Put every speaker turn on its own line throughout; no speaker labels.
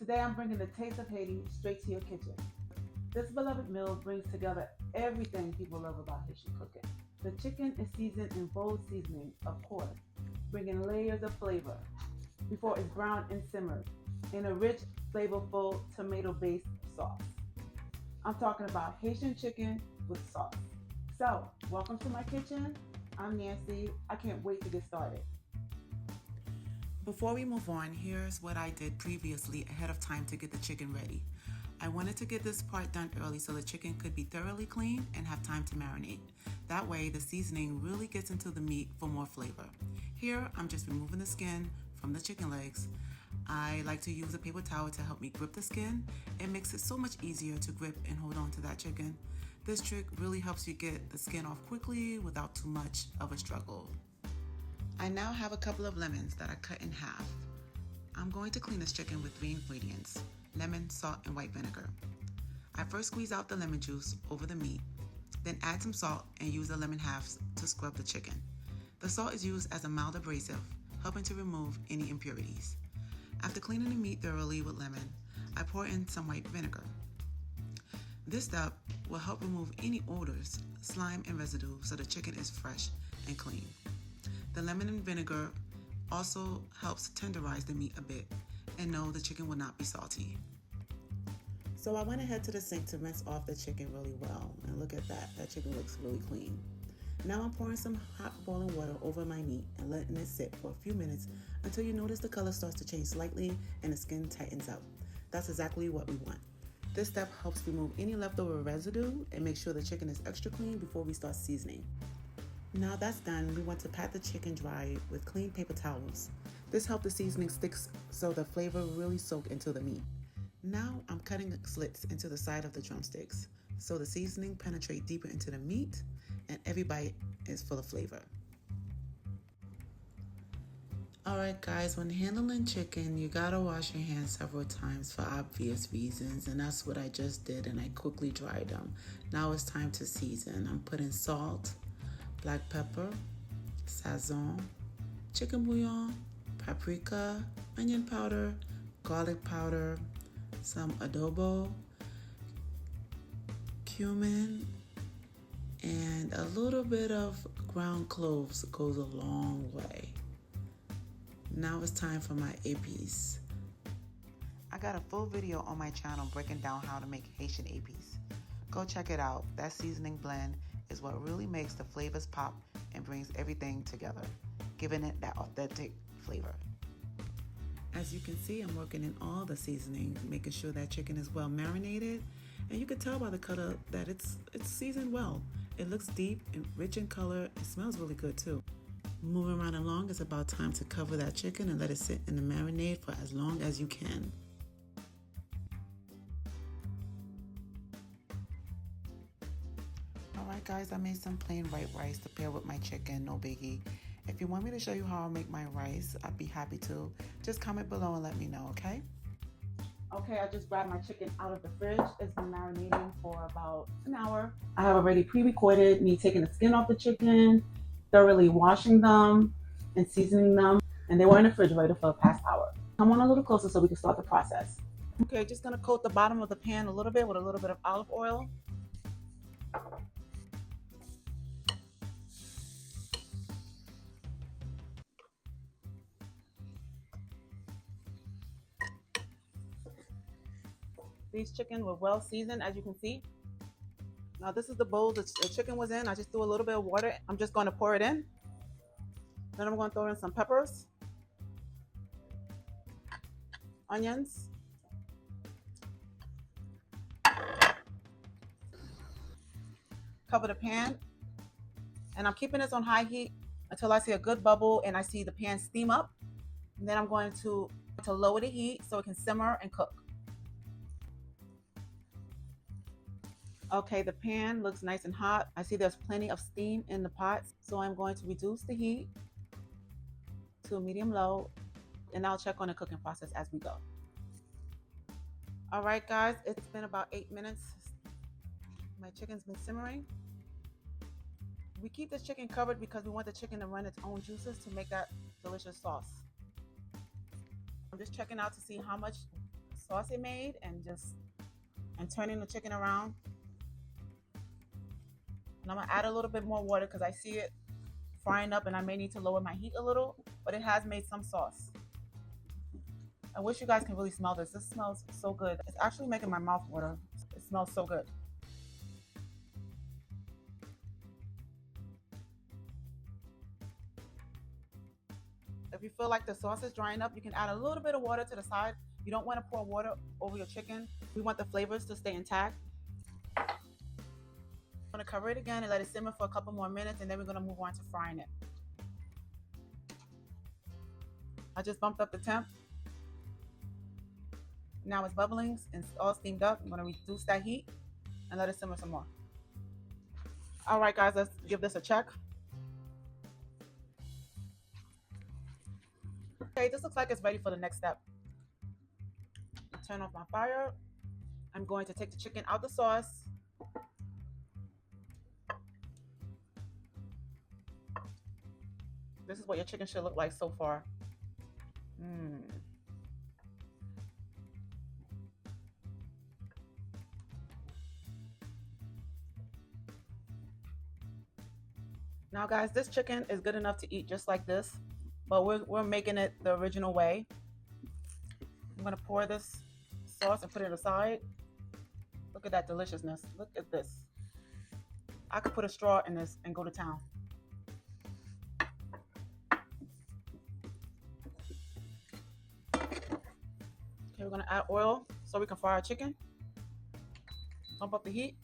Today I'm bringing the taste of Haiti straight to your kitchen. This beloved meal brings together everything people love about Haitian cooking. The chicken is seasoned in bold seasoning, of course, bringing layers of flavor before it's browned and simmered in a rich, flavorful tomato-based sauce. I'm talking about Haitian chicken with sauce. So, welcome to my kitchen. I'm Nancy. I can't wait to get started.
Before we move on, here's what I did previously ahead of time to get the chicken ready. I wanted to get this part done early so the chicken could be thoroughly cleaned and have time to marinate. That way, the seasoning really gets into the meat for more flavor. Here, I'm just removing the skin from the chicken legs. I like to use a paper towel to help me grip the skin. It makes it so much easier to grip and hold on to that chicken. This trick really helps you get the skin off quickly without too much of a struggle. I now have a couple of lemons that I cut in half. I'm going to clean this chicken with 3 ingredients: lemon, salt, and white vinegar. I first squeeze out the lemon juice over the meat, then add some salt and use the lemon halves to scrub the chicken. The salt is used as a mild abrasive, helping to remove any impurities. After cleaning the meat thoroughly with lemon, I pour in some white vinegar. This step will help remove any odors, slime, and residue so the chicken is fresh and clean. The lemon and vinegar also helps tenderize the meat a bit, and no, the chicken will not be salty. So I went ahead to the sink to rinse off the chicken really well, and look at that, that chicken looks really clean. Now I'm pouring some hot boiling water over my meat and letting it sit for a few minutes until you notice the color starts to change slightly and the skin tightens up. That's exactly what we want. This step helps remove any leftover residue and make sure the chicken is extra clean before we start seasoning. Now that's done, we want to pat the chicken dry with clean paper towels. This helps the seasoning sticks so the flavor really soak into the meat. Now I'm cutting slits into the side of the drumsticks so the seasoning penetrates deeper into the meat and every bite is full of flavor. Alright guys, when handling chicken, you gotta wash your hands several times for obvious reasons, and that's what I just did, and I quickly dried them. Now it's time to season. I'm putting salt, black pepper, sazon, chicken bouillon, paprika, onion powder, garlic powder, some adobo, cumin, and a little bit of ground cloves goes a long way. Now it's time for my Epis. I got a full video on my channel breaking down how to make Haitian Epis. Go check it out. That seasoning blend is what really makes the flavors pop and brings everything together, giving it that authentic flavor. As you can see, I'm working in all the seasonings, making sure that chicken is well marinated, and you can tell by the color that it's seasoned well. It looks deep and rich in color. It smells really good too. Moving right along, it's about time to cover that chicken and let it sit in the marinade for as long as you can. Alright guys, I made some plain white rice to pair with my chicken, no biggie. If you want me to show you how I make my rice, I'd be happy to. Just comment below and let me know, okay?
Okay, I just grabbed my chicken out of the fridge. It's been marinating for about an hour. I have already pre-recorded me taking the skin off the chicken, thoroughly washing them and seasoning them, and they were in the refrigerator for the past hour. Come on a little closer so we can start the process. Okay, just gonna coat the bottom of the pan a little bit with a little bit of olive oil. These chicken were well seasoned, as you can see. Now this is the bowl the chicken was in. I just threw a little bit of water. I'm just going to pour it in. Then I'm going to throw in some peppers, onions, cover the pan, and I'm keeping this on high heat until I see a good bubble and I see the pan steam up. And then I'm going to lower the heat so it can simmer and cook. Okay, the pan looks nice and hot. I see there's plenty of steam in the pot, so I'm going to reduce the heat to a medium low, and I'll check on the cooking process as we go. All right, guys, it's been about 8 minutes. My chicken's been simmering. We keep this chicken covered because we want the chicken to run its own juices to make that delicious sauce. I'm just checking out to see how much sauce it made and turning the chicken around. And I'm gonna add a little bit more water because I see it frying up and I may need to lower my heat a little, but it has made some sauce. I wish you guys can really smell this. This smells so good. It's actually making my mouth water. It smells so good. If you feel like the sauce is drying up, you can add a little bit of water to the side. You don't want to pour water over your chicken. We want the flavors to stay intact. I'm going to cover it again and let it simmer for a couple more minutes, and then we're going to move on to frying it. I just bumped up the temp. Now it's bubbling and it's all steamed up. I'm going to reduce that heat and let it simmer some more. All right, guys, let's give this a check. Okay, this looks like it's ready for the next step. Turn off my fire. I'm going to take the chicken out the sauce. This is what your chicken should look like so far. Now, guys, this chicken is good enough to eat just like this, but we're making it the original way. I'm gonna pour this sauce and put it aside. Look at that deliciousness. Look at this. I could put a straw in this and go to town. Okay, we're gonna add oil so we can fry our chicken. Bump up the heat.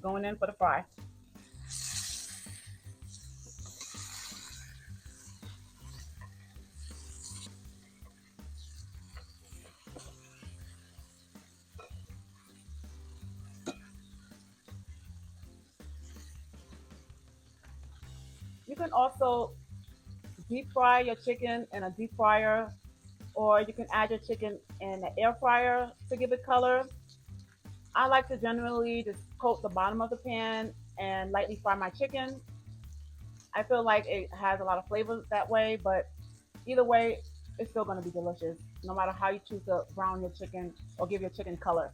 Going in for the fry. You can also deep fry your chicken in a deep fryer, or you can add your chicken in an air fryer to give it color. I like to generally just coat the bottom of the pan and lightly fry my chicken. I feel like it has a lot of flavor that way, but either way, it's still going to be delicious, no matter how you choose to brown your chicken or give your chicken color.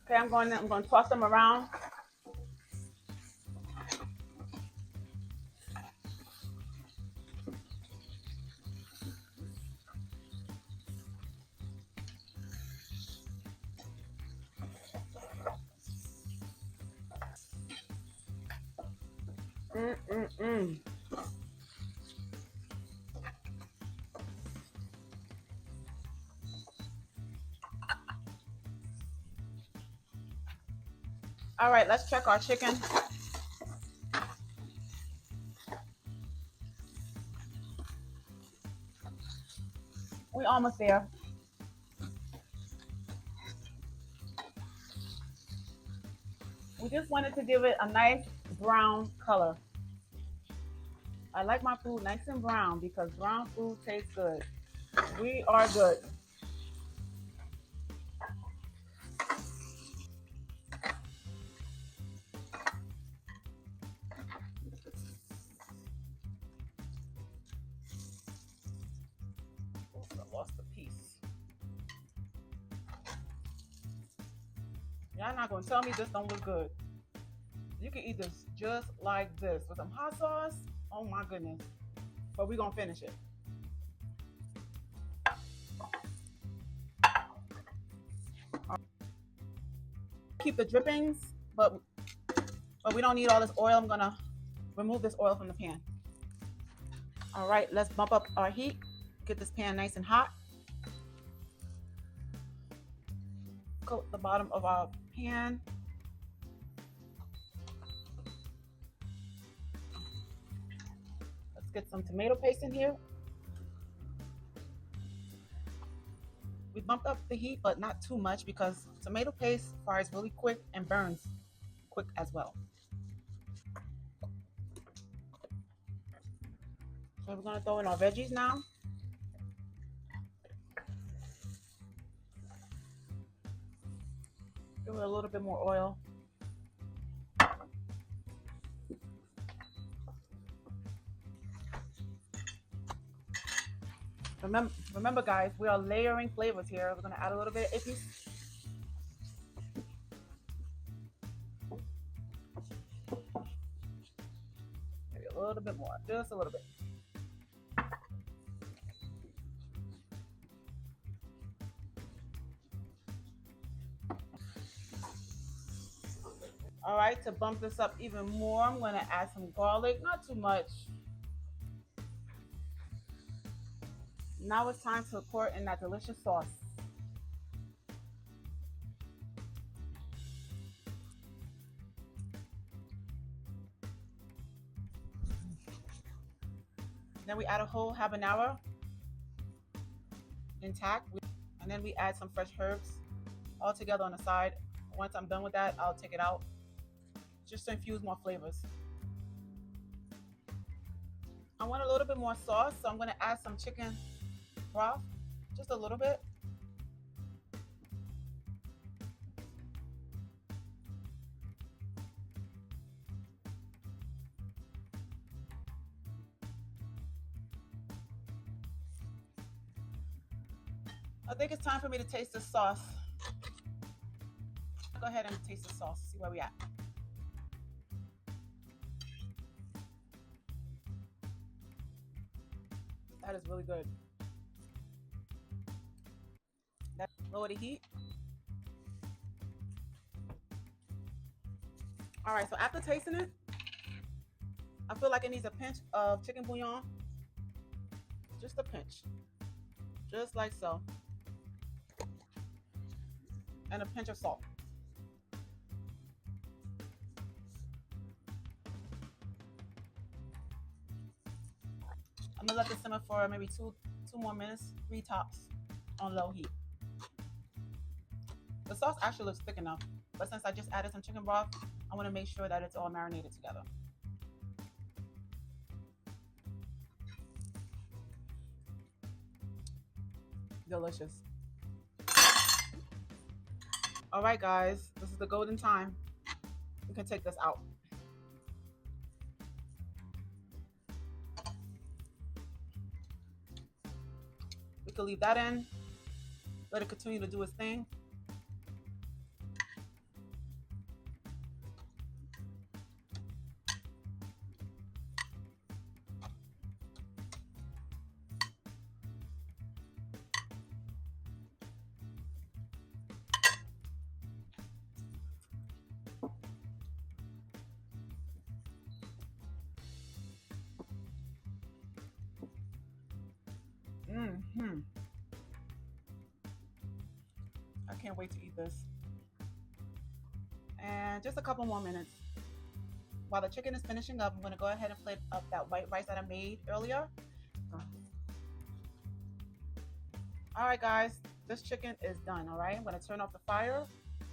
Okay, I'm going to toss them around. All right, let's check our chicken. We're almost there. We just wanted to give it a nice brown color. I like my food nice and brown because brown food tastes good. We are good. Oops, I lost a piece. Y'all not gonna tell me this don't look good. You can eat this just like this with some hot sauce. Oh my goodness. But we're gonna finish it. Keep the drippings, but we don't need all this oil. I'm gonna remove this oil from the pan. All right, let's bump up our heat. Get this pan nice and hot. Coat the bottom of our pan. Let's get some tomato paste in here. We bumped up the heat, but not too much because tomato paste fries really quick and burns quick as well. So we're gonna throw in our veggies now. Give it a little bit more oil. Remember guys, we are layering flavors here. We're gonna add a little bit of Epis. Maybe a little bit more, just a little bit. All right, to bump this up even more, I'm gonna add some garlic, not too much. Now it's time to pour in that delicious sauce. Then we add a whole habanero intact, and then we add some fresh herbs all together on the side. Once I'm done with that, I'll take it out just to infuse more flavors. I want a little bit more sauce, so I'm going to add some chicken broth, just a little bit. I think it's time for me to taste the sauce. Go ahead and taste the sauce, see where we at. That is really good. Lower the heat. All right, so after tasting it, I feel like it needs a pinch of chicken bouillon. Just a pinch. Just like so. And a pinch of salt. I'm gonna let this simmer for maybe two more minutes, 3 tops on low heat. The sauce actually looks thick enough, but since I just added some chicken broth, I want to make sure that it's all marinated together. Delicious. All right, guys, this is the golden time. We can take this out. We can leave that in, let it continue to do its thing. I can't wait to eat this. And just a couple more minutes. While the chicken is finishing up, I'm going to go ahead and plate up that white rice that I made earlier. All right, guys, this chicken is done. All right, I'm going to turn off the fire.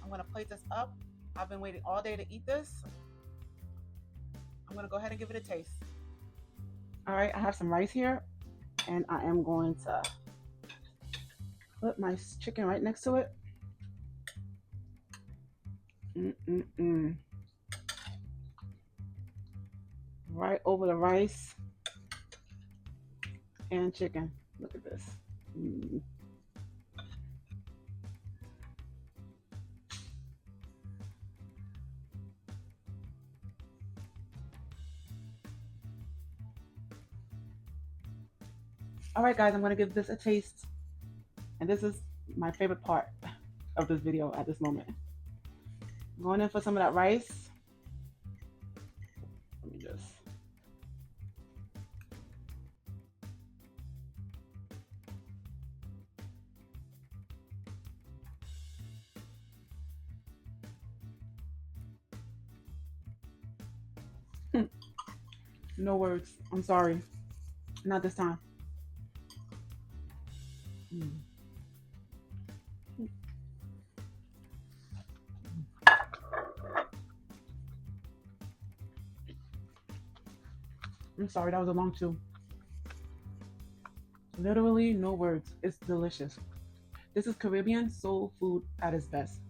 I'm going to plate this up. I've been waiting all day to eat this. I'm going to go ahead and give it a taste. All right, I have some rice here, and I am going to put my chicken right next to it. Right over the rice and chicken. Look at this. All right, guys, I'm going to give this a taste. And this is my favorite part of this video at this moment. I'm going in for some of that rice. Let me just. No words. I'm sorry. Not this time. I'm sorry, that was a long chew. Literally no words. It's delicious. This is Caribbean soul food at its best.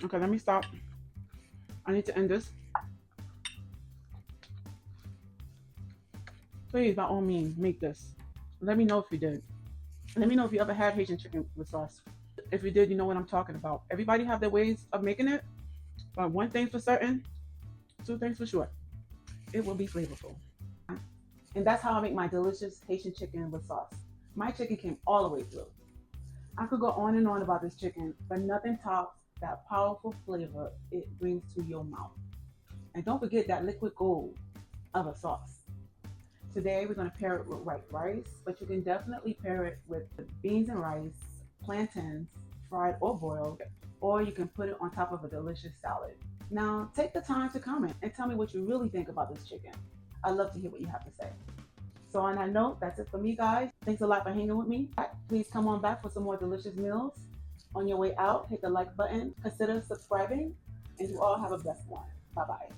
Okay, let me stop. I need to end this. Please, by all means, make this. Let me know if you did. Let me know if you ever had Haitian chicken with sauce. If you did, you know what I'm talking about. Everybody have their ways of making it, but one thing for certain, two things for sure, it will be flavorful. And that's how I make my delicious Haitian chicken with sauce. My chicken came all the way through. I could go on and on about this chicken, but nothing tops that powerful flavor it brings to your mouth. And don't forget that liquid gold of a sauce. Today we're going to pair it with white rice, but you can definitely pair it with beans and rice, plantains, fried or boiled, or you can put it on top of a delicious salad. Now take the time to comment and tell me what you really think about this chicken. I'd love to hear what you have to say. So on that note, that's it for me, guys. Thanks a lot for hanging with me. Please come on back for some more delicious meals. On your way out, hit the like button, consider subscribing, and you all have a blessed one. Bye-bye.